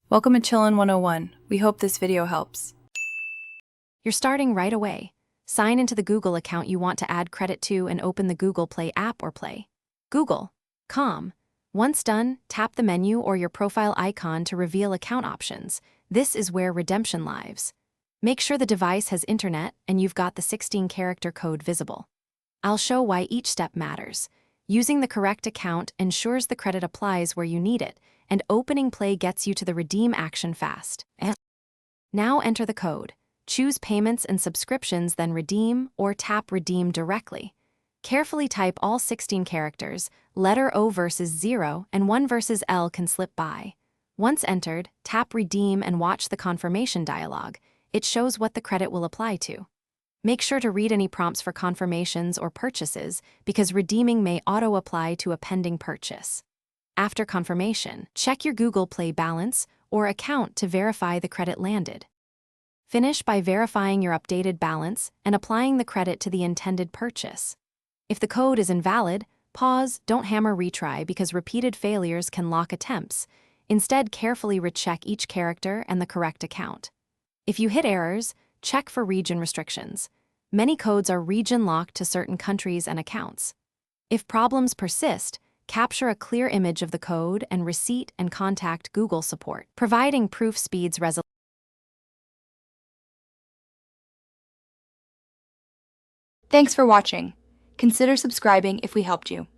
Welcome to Chillin' 101. We hope this video helps. You're starting right away. Sign into the Google account you want to add credit to and open the Google Play app or Play. Google.com. Once done, tap the menu or your profile icon to reveal account options. This is where redemption lives. Make sure the device has internet and you've got the 16-character code visible. I'll show why each step matters. Using the correct account ensures the credit applies where you need it, and opening Play gets you to the redeem action fast. Now enter the code. Choose payments and subscriptions, then redeem, or tap redeem directly. Carefully type all 16 characters, letter O versus 0 and 1 versus L can slip by. Once entered, tap redeem and watch the confirmation dialog. It shows what the credit will apply to. Make sure to read any prompts for confirmations or purchases because redeeming may auto-apply to a pending purchase. After confirmation, check your Google Play balance or account to verify the credit landed. Finish by verifying your updated balance and applying the credit to the intended purchase. If the code is invalid, pause, don't hammer retry because repeated failures can lock attempts. Instead, carefully recheck each character and the correct account. If you hit errors, check for region restrictions. Many codes are region-locked to certain countries and accounts. If problems persist, capture a clear image of the code and receipt and contact Google support. Providing proof speeds resolution. Thanks for watching. Consider subscribing if we helped you.